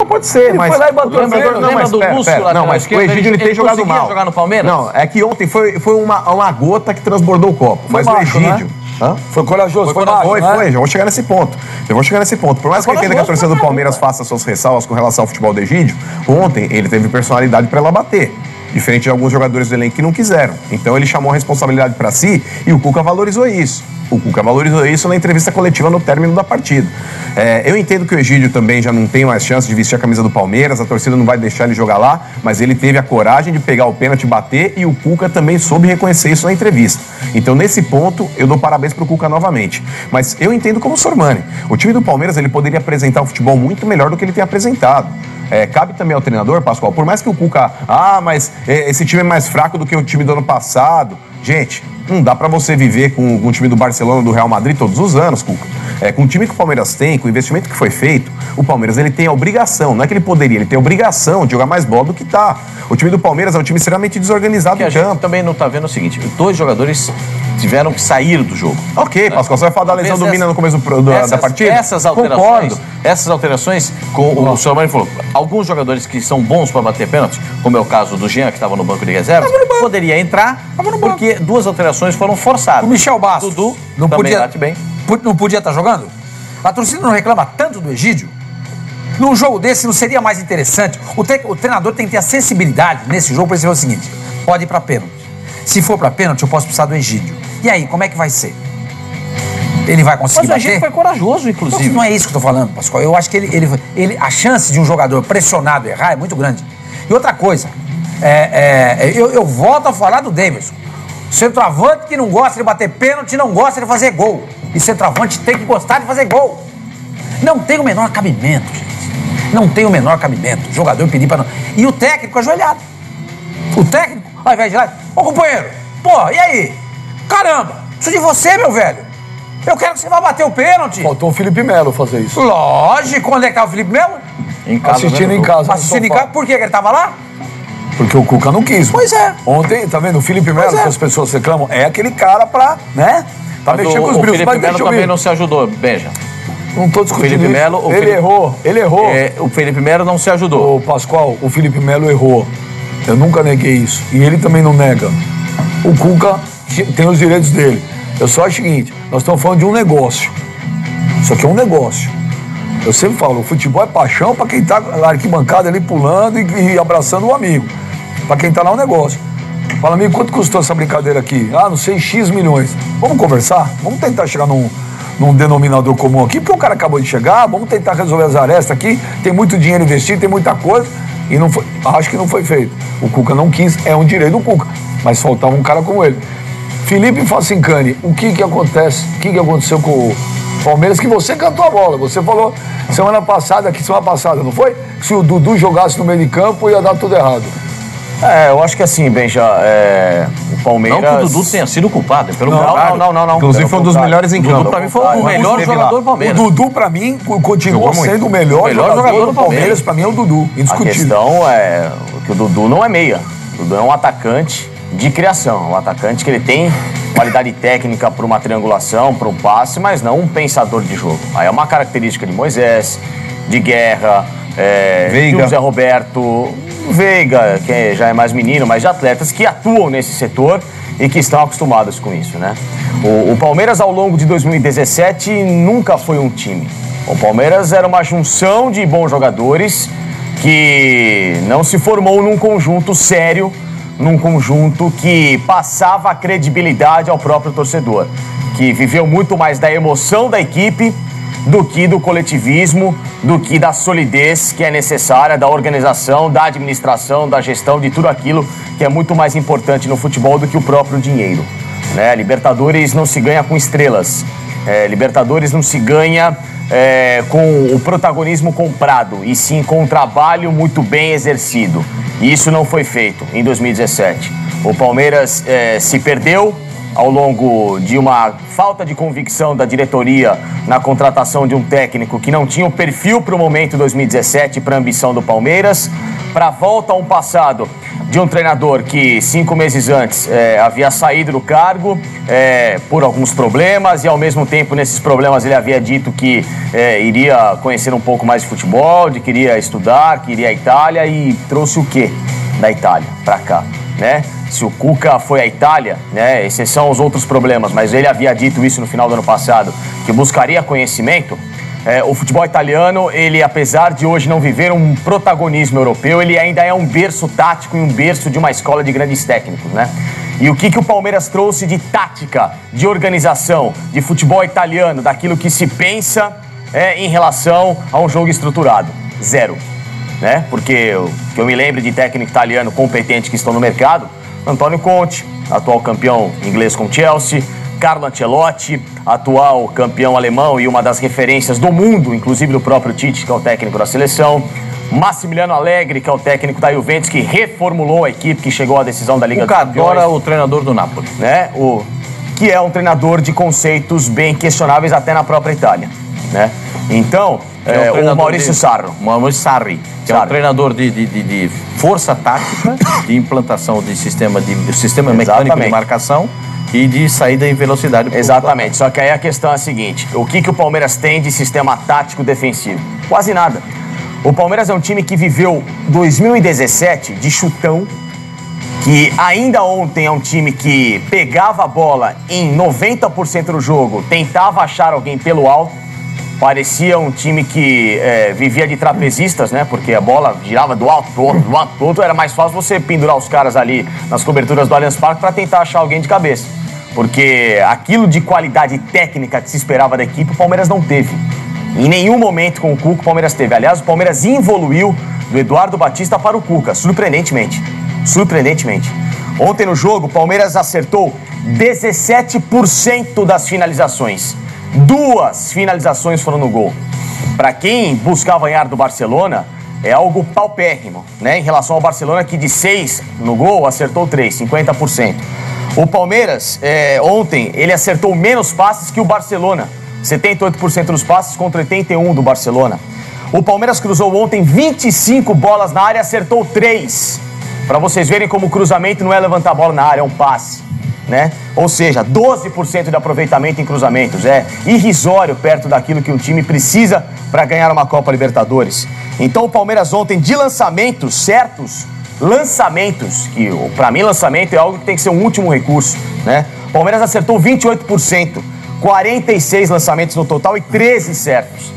Pode ser, ele mas... foi lá e bateu lembra do Lúcio? Não, mas o Egídio ele tem jogado mal. Jogar no Palmeiras? Não, é que ontem foi uma gota que transbordou o copo. Mas o Egídio... Né? Foi corajoso, foi macho, né? Foi, já vou chegar nesse ponto. Por mais que eu entenda que a torcida do Palmeiras faça suas ressalvas com relação ao futebol do Egídio, ontem ele teve personalidade para ela bater. Diferente de alguns jogadores do elenco que não quiseram. Então ele chamou a responsabilidade para si e o Cuca valorizou isso. O Cuca valorizou isso na entrevista coletiva no término da partida. Eu entendo que o Egídio também já não tem mais chance de vestir a camisa do Palmeiras, a torcida não vai deixar ele jogar lá, mas ele teve a coragem de pegar o pênalti e bater e o Cuca também soube reconhecer isso na entrevista. Então, nesse ponto, eu dou parabéns pro Cuca novamente. Mas eu entendo como o Sormani. O time do Palmeiras ele poderia apresentar um futebol muito melhor do que ele tem apresentado. Cabe também ao treinador, Pascoal, por mais que o Cuca... mas esse time é mais fraco do que o time do ano passado. Gente, não dá pra você viver com o time do Barcelona, do Real Madrid todos os anos, Cuca. Com o time que o Palmeiras tem, com o investimento que foi feito, o Palmeiras ele tem a obrigação, não é que ele poderia, ele tem a obrigação de jogar mais bola do que tá. O time do Palmeiras é um time extremamente desorganizado no campo. A gente também não tá vendo o seguinte, 2 jogadores tiveram que sair do jogo. Ok, Pascoal, você vai falar da lesão do Mina no começo da partida? Essas alterações, o Sormani falou, alguns jogadores que são bons para bater pênalti, como é o caso do Jean, que estava no banco de reservas, poderia entrar, porque 2 alterações foram forçadas. O Michel Bastos Dudu não também podia, bate bem. Não podia estar jogando? A torcida não reclama tanto do Egídio? Num jogo desse, não seria mais interessante? O treinador tem que ter a sensibilidade nesse jogo para dizer o seguinte, pode ir para pênalti. Se for para pênalti, eu posso precisar do Egídio. E aí, como é que vai ser? Ele vai conseguir bater? Mas o Egídio foi corajoso, inclusive. Não é isso que eu estou falando, Pascoal. Eu acho que a chance de um jogador pressionado errar é muito grande. E outra coisa, eu volto a falar do Davidson. Centroavante que não gosta de bater pênalti, não gosta de fazer gol. E centroavante tem que gostar de fazer gol. Não tem o menor cabimento, gente. Não tem o menor cabimento. O jogador pedir para não... E o técnico ajoelhado. O técnico, ao invés de ir lá... Ô, companheiro, pô, e aí? Caramba, preciso de você, meu velho. Eu quero que você vá bater o pênalti. Faltou o Felipe Melo fazer isso. Lógico. Onde é que tá o Felipe Melo? Em casa. Assistindo em casa. Assistindo em casa. Por que ele tava lá? Porque o Cuca não quis. Pois é. Ontem, tá vendo? O Felipe Melo, que as pessoas reclamam, é aquele cara pra, né? Tá mexendo com os brilhos. O Felipe Melo também não se ajudou, Benja. Não tô discutindo Felipe Melo, Ele errou. O Felipe Melo não se ajudou. Ô, Pascoal, o Felipe Melo errou. Eu nunca neguei isso. E ele também não nega. O Cuca tem os direitos dele. Eu só acho o seguinte, nós estamos falando de um negócio. Isso aqui é um negócio. Eu sempre falo, o futebol é paixão pra quem tá na arquibancada ali pulando e abraçando o amigo. Pra quem tá lá é um negócio. Fala, amigo, quanto custou essa brincadeira aqui? Não sei, X milhões. Vamos conversar? Vamos tentar chegar num denominador comum aqui, porque o cara acabou de chegar, vamos tentar resolver as arestas aqui, tem muito dinheiro investido, tem muita coisa, e não foi, acho que não foi feito. O Cuca não quis, é um direito do Cuca, mas faltava um cara como ele. Felipe Facincani, o que acontece? O que aconteceu com o Palmeiras? Que você cantou a bola, você falou semana passada, não foi? Que se o Dudu jogasse no meio de campo ia dar tudo errado. Eu acho que assim, Benja, o Palmeiras... Não que o Dudu tenha sido culpado, pelo contrário. Não. Inclusive foi um dos melhores em campo. O Dudu, pra mim, foi o melhor jogador do Palmeiras. O Dudu, pra mim, continua sendo o melhor jogador do Palmeiras. Pra mim é o Dudu, indiscutível. A questão é que o Dudu não é meia. O Dudu é um atacante de criação. Um atacante que ele tem qualidade técnica para uma triangulação, para um passe, mas não um pensador de jogo. Aí é uma característica de Moisés, de Guerra, Veiga. do Zé Roberto... Veiga, que já é mais menino, mas de atletas que atuam nesse setor e que estão acostumados com isso, né? O Palmeiras, ao longo de 2017, nunca foi um time. O Palmeiras era uma junção de bons jogadores que não se formou num conjunto sério, num conjunto que passava a credibilidade ao próprio torcedor, que viveu muito mais da emoção da equipe do que do coletivismo, do que da solidez que é necessária, da organização, da administração, da gestão, de tudo aquilo que é muito mais importante no futebol do que o próprio dinheiro, né? Libertadores não se ganha com estrelas, Libertadores não se ganha com o protagonismo comprado, e sim com um trabalho muito bem exercido. E isso não foi feito em 2017. O Palmeiras se perdeu ao longo de uma falta de convicção da diretoria na contratação de um técnico que não tinha o perfil para o momento 2017 e para a ambição do Palmeiras. para a volta a um passado de um treinador que 5 meses antes havia saído do cargo por alguns problemas e ao mesmo tempo nesses problemas ele havia dito que iria conhecer um pouco mais de futebol, de que iria estudar, que iria à Itália e trouxe o quê da Itália para cá, né? Se o Cuca foi à Itália, né, exceção aos outros problemas, mas ele havia dito isso no final do ano passado, que buscaria conhecimento. O futebol italiano, ele, apesar de hoje não viver um protagonismo europeu, ele ainda é um berço tático e um berço de uma escola de grandes técnicos, né? E o que o Palmeiras trouxe de tática, de organização, de futebol italiano, daquilo que se pensa em relação a um jogo estruturado? Zero, né? Porque que eu me lembro de técnico italiano competente que estão no mercado, Antônio Conte, atual campeão inglês com Chelsea, Carlo Ancelotti, atual campeão alemão e uma das referências do mundo, inclusive do próprio Tite, que é o técnico da seleção. Massimiliano Allegri, que é o técnico da Juventus, que reformulou a equipe, que chegou à decisão da Liga dos Campeões. Adora o treinador do Napoli. Né? Que é um treinador de conceitos bem questionáveis até na própria Itália. Né? Então, o Maurício Sarri. Maurício Sarri, que é um treinador de força tática, de implantação de sistema mecânico de marcação e de saída em velocidade. Exatamente, só que aí a questão é a seguinte, o que o Palmeiras tem de sistema tático defensivo? Quase nada. O Palmeiras é um time que viveu 2017 de chutão, que ainda ontem é um time que pegava a bola em 90% do jogo, tentava achar alguém pelo alto, parecia um time que vivia de trapezistas, né? Porque a bola girava do alto pro outro, do alto pro outro, era mais fácil você pendurar os caras ali nas coberturas do Allianz Parque para tentar achar alguém de cabeça. Porque aquilo de qualidade técnica que se esperava da equipe, o Palmeiras não teve. Em nenhum momento com o Cuca o Palmeiras teve. Aliás, o Palmeiras evoluiu do Eduardo Batista para o Cuca, surpreendentemente. Surpreendentemente. Ontem no jogo, o Palmeiras acertou 17% das finalizações. 2 finalizações foram no gol. Para quem buscava ganhar do Barcelona, é algo paupérrimo, né? Em relação ao Barcelona, que de 6 no gol, acertou 3, 50%. O Palmeiras, ontem, ele acertou menos passes que o Barcelona. 78% dos passes contra 81% do Barcelona. O Palmeiras cruzou ontem 25 bolas na área e acertou 3. Para vocês verem como o cruzamento não é levantar a bola na área, é um passe, né? Ou seja, 12% de aproveitamento em cruzamentos. É irrisório perto daquilo que um time precisa para ganhar uma Copa Libertadores. Então o Palmeiras ontem, de lançamentos certos, lançamentos, que para mim lançamento é algo que tem que ser um último recurso, né? O Palmeiras acertou 28%, 46 lançamentos no total e 13 certos.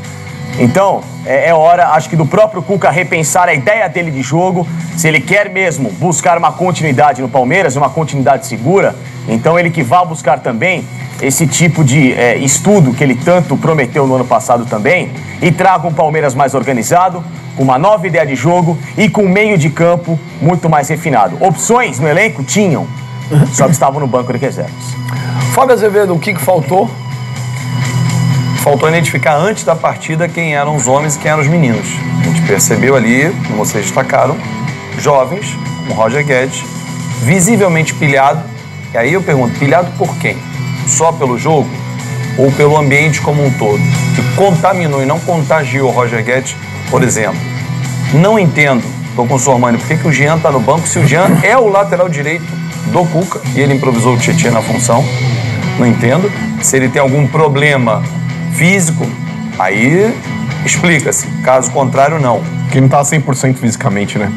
Então, é hora, acho que do próprio Cuca repensar a ideia dele de jogo. Se ele quer mesmo buscar uma continuidade no Palmeiras, uma continuidade segura, então ele que vá buscar também esse tipo de estudo que ele tanto prometeu no ano passado também e traga um Palmeiras mais organizado, com uma nova ideia de jogo e com um meio de campo muito mais refinado. Opções no elenco tinham, só que estavam no banco de reservas. Fábio Azevedo, o que faltou? Faltou identificar antes da partida quem eram os homens e quem eram os meninos. A gente percebeu ali, como vocês destacaram, jovens, com Roger Guedes, visivelmente pilhado. E aí eu pergunto, pilhado por quem? Só pelo jogo ou pelo ambiente como um todo? Que contaminou e não contagiou o Roger Guedes, por exemplo. Não entendo, estou com o Sormani, por que o Jean está no banco se o Jean é o lateral direito do Cuca e ele improvisou o Tietchan na função? Não entendo. Se ele tem algum problema físico, aí explica-se. Caso contrário, não. Que não tá 100% fisicamente, né?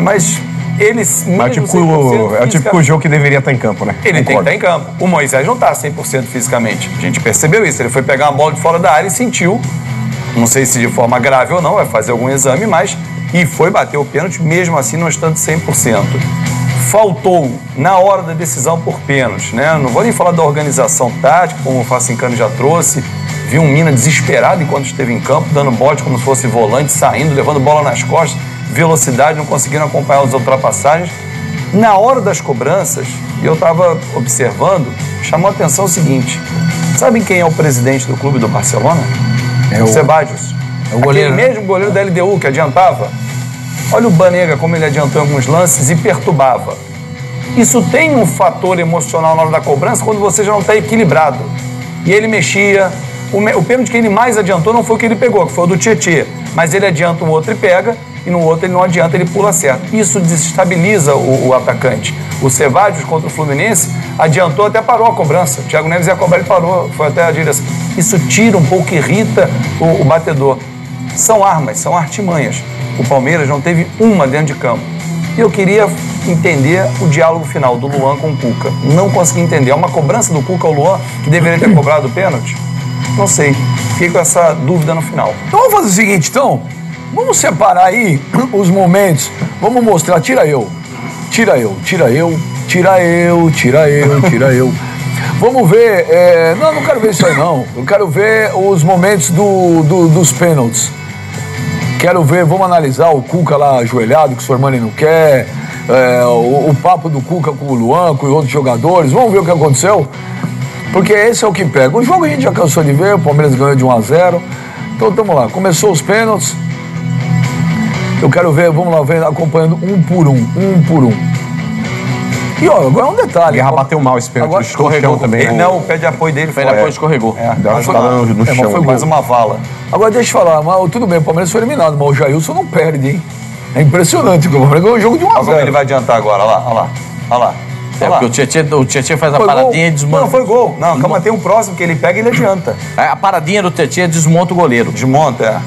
Mas eles... É o típico jogo que deveria estar em campo, né? Ele tem que estar em campo. O Moisés não tá 100% fisicamente. A gente percebeu isso. Ele foi pegar uma bola de fora da área e sentiu, não sei se de forma grave ou não, vai fazer algum exame, mas... E foi bater o pênalti, mesmo assim não estando 100%. Faltou, na hora da decisão por pênalti, né? Não vou nem falar da organização tática, como o Facincano já trouxe. Vi um Mina desesperado enquanto esteve em campo, dando bote como se fosse volante, saindo, levando bola nas costas, velocidade, não conseguiram acompanhar as ultrapassagens. Na hora das cobranças, e eu estava observando, chamou a atenção o seguinte: sabem quem é o presidente do clube do Barcelona? É o Ceballos. É o goleiro. Aquele mesmo goleiro da LDU que adiantava. Olha o Banega como ele adiantou em alguns lances e perturbava. Isso tem um fator emocional na hora da cobrança quando você já não está equilibrado. E ele mexia. O pênalti que ele mais adiantou não foi o que ele pegou, que foi o do Tietchan. Mas ele adianta um outro e pega. e no outro ele não adianta, ele pula certo. Isso desestabiliza o atacante. O Ceballos contra o Fluminense adiantou, até parou a cobrança. O Thiago Neves ia cobrar, ele parou, foi até a direção. Isso tira um pouco, irrita o batedor. São armas, são artimanhas. O Palmeiras não teve uma dentro de campo. E eu queria entender o diálogo final do Luan com o Cuca. Não consegui entender. É uma cobrança do Cuca ao Luan, que deveria ter cobrado o pênalti? Não sei. Fiquei com essa dúvida no final. Então vamos fazer o seguinte, então. Vamos separar aí os momentos. Vamos mostrar. Tira eu. Vamos ver. Não quero ver isso aí, não. Eu quero ver os momentos dos pênaltis. Quero ver, vamos analisar o Cuca lá ajoelhado, que o Sormani não quer. O papo do Cuca com o Luan, com os outros jogadores. Vamos ver o que aconteceu. Porque esse é o que pega. O jogo a gente já cansou de ver, o Palmeiras ganhou de 1-0. Então, vamos lá. Começou os pênaltis. Eu quero ver, vamos lá, ver, acompanhando um por um. E olha, agora é um detalhe. Guerra bateu mal esse pênalti, agora escorregou também. Ele não, o pé de apoio dele foi. O pé de apoio escorregou. Deu uma chutada no chão. Foi mais uma vala. Agora deixa eu falar, mas, tudo bem, o Palmeiras foi eliminado, mas o Jailson não perde, hein? É impressionante, o Palmeiras ganhou um jogo de 1-0. Olha como ele vai adiantar agora, olha lá. Porque o Tietchan faz a paradinha e desmonta. Não, foi gol. Não, calma, tem um próximo que ele pega e ele adianta. A paradinha do Tietchan desmonta o goleiro. Desmonta,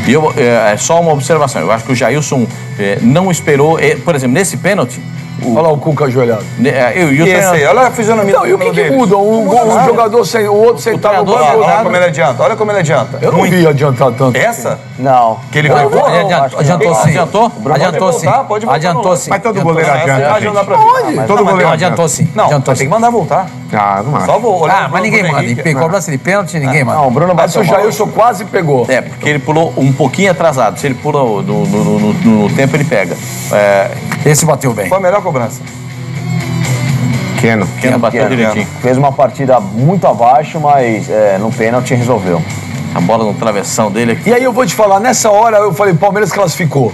E é só uma observação. Eu acho que o Jailson não esperou. Por exemplo, nesse pênalti. Olha lá o Cuca ajoelhado. Olha a fisionomia. Não, e o que muda? Um jogador sem o outro sentado no banco. Olha como ele adianta, olha como ele adianta. Eu não vi adiantar tanto. Essa? Não. Que ele vai voar? Adiantou sim. Adiantou sim. Pode voltar. Adiantou sim. Mas todo goleiro adianta, gente. Pode. Todo goleiro Adiantou sim. Não, Adiantou tem sim. que mandar voltar. não acho. Só vou olhar. Mas ninguém manda. Em cobrança de pênalti, ninguém manda. Não, o Bruno Mas o bateu mal. Jailson quase pegou. Porque ele pulou um pouquinho atrasado. Se ele pula no tempo, ele pega. Esse bateu bem. Foi a melhor cobrança. Keno bateu direitinho. Fez uma partida muito abaixo, mas no pênalti resolveu. A bola no travessão dele aqui. E aí eu vou te falar, nessa hora eu falei, Palmeiras classificou.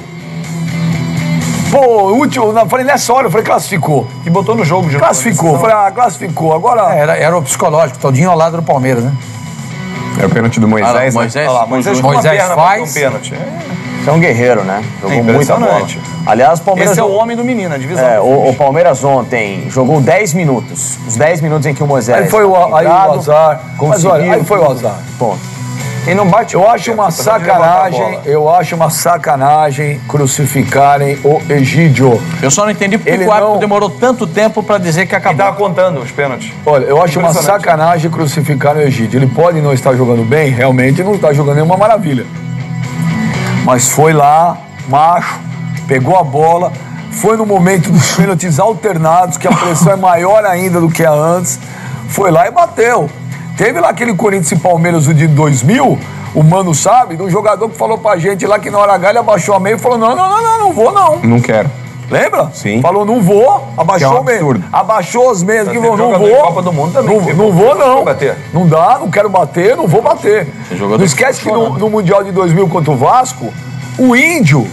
Falei, nessa hora eu falei, classificou. E botou no jogo de novo. Classificou. Falei, classificou. Agora. Era o psicológico, todinho ao lado do Palmeiras, né? É o pênalti do Moisés. Moisés, Olha lá, Moisés com uma Moisés perna faz. bateu um pênalti. Você é um guerreiro, né? Jogou muita bola. impressionante. Aliás, o Palmeiras... Esse é o homem do menino, a divisão. O Palmeiras ontem jogou 10 minutos. Os 10 minutos em que o Moisés... Aí foi o azar. Mas olha, aí foi o azar. Ponto. Ele não bate. Eu acho uma sacanagem crucificarem o Egídio. Eu só não entendi porque Ele o árbitro não- demorou tanto tempo pra dizer que Ele acabou. tava contando os pênaltis. Olha, eu acho uma Impressionante. sacanagem crucificarem o Egídio. Ele pode não estar jogando bem, realmente não está jogando nenhuma maravilha. Mas foi lá, macho, pegou a bola, foi no momento dos pênaltis alternados, que a pressão é maior ainda do que a antes, foi lá e bateu. Teve lá aquele Corinthians e Palmeiras de 2000, o Mano sabe, de um jogador que falou pra gente lá que na hora H ele abaixou a meia e falou, não vou não. Não quero. Lembra? Sim. Falou, não vou, abaixou Que é um o meio. absurdo. Abaixou os meios, que Teve falou, não jogador vou. em Copa do Mundo também, que Não vou, não. vai bater. Não dá, não quero bater, não vou bater. jogador Não esquece que no Mundial de 2000 contra o Vasco, o Índio,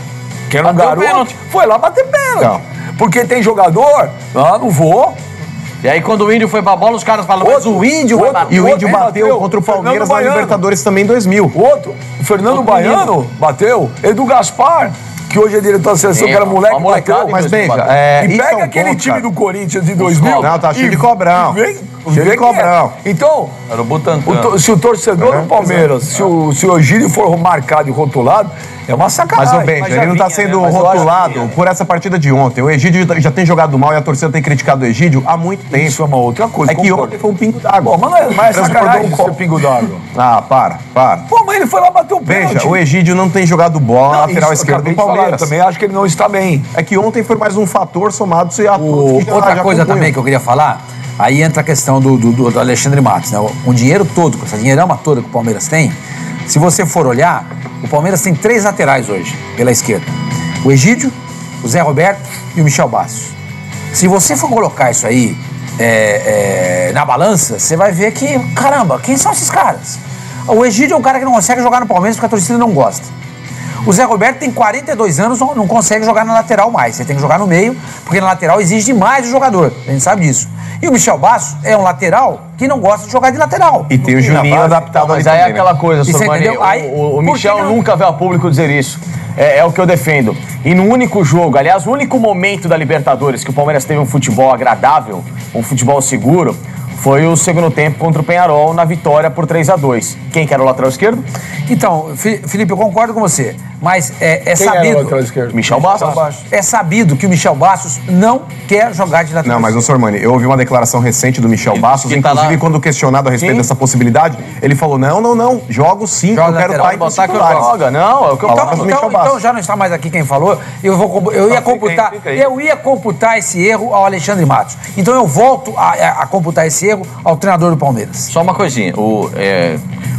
que era um Bateu garoto, pênalti. foi lá bater pênalti. Não. Porque tem jogador, não vou. E aí quando o Índio foi pra bola, os caras falam, mas o Índio vai bater. E o Outro Índio bateu, bateu contra o Palmeiras Fernando na Baiano. Libertadores também em 2000. Outro, o Fernando Baiano bateu. Edu Gaspar, que hoje é diretor da seleção, Sim, que era moleque, uma molecada bateu. em Mas 2000 veja, bateu. E isso pega é um aquele ponto, time cara. do Corinthians de 2000. Não, tá cheio de cobrão. Vem Cheio de quem cobrão. é. Então, Era o Butantan. se o torcedor do Palmeiras, se o Egídio for marcado e rotulado, é uma Mas sacanagem. o Benja, já ele não está vinha, sendo né? Mas eu acho rotulado que- por essa partida de ontem. O Egídio já tem jogado mal e a torcida tem criticado o Egídio há muito tempo. Isso é uma outra coisa. É que concordo. ontem foi um pingo d'água. Pô, mas não é mais Transbordou sacanagem um ser copo. pingo d'água. Ah, para. Pô, mas ele foi lá bater o pênalti. Veja, o Egídio não tem jogado bola na lateral Isso, esquerda acabei do de falar, Palmeiras. eu também acho que ele não está bem. É que ontem foi mais um fator somado-se a todos que já- Outra já coisa compunham. também que eu queria falar, aí entra a questão do Alexandre Matos, né? O dinheiro todo, essa dinheirama toda que o Palmeiras tem, se você for olhar, o Palmeiras tem 3 laterais hoje, pela esquerda. O Egídio, o Zé Roberto e o Michel Bastos. Se você for colocar isso aí na balança, você vai ver que, caramba, quem são esses caras? O Egídio é um cara que não consegue jogar no Palmeiras porque a torcida não gosta. O Zé Roberto tem 42 anos, não consegue jogar na lateral mais. Você tem que jogar no meio, porque na lateral exige demais o jogador. A gente sabe disso. E o Michel Bastos é um lateral que não gosta de jogar de lateral. E tem o Juninho adaptado ali mas aí é também, né? aquela coisa, E você Sormani, entendeu? Aí, o por Michel que não? nunca veio a público dizer isso. É o que eu defendo. E no único jogo, aliás, o único momento da Libertadores que o Palmeiras teve um futebol agradável, um futebol seguro, foi o segundo tempo contra o Peñarol na vitória por 3-2. Quem que era o lateral esquerdo? Então, Felipe, eu concordo com você. Mas é Quem era o sabido. lateral esquerdo? Michel Bastos. É sabido que o Michel Bastos não quer jogar de lateral. Não, mas o Sormani, eu ouvi uma declaração recente do Michel Bastos, que tá inclusive lá. quando questionado a respeito Sim. dessa possibilidade, ele falou, não, jogo sim, Joga eu quero lateral, estar entre os botar que eu titulares. Joga, não, é o que eu Fala falo. pro Michel Bastos. Então já não está mais aqui quem falou. Eu ia computar esse erro ao Alexandre Matos. Então eu volto a computar esse erro ao treinador do Palmeiras. Só uma coisinha.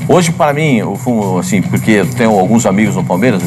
Hoje, para mim, assim, porque eu tenho alguns amigos no Palmeiras,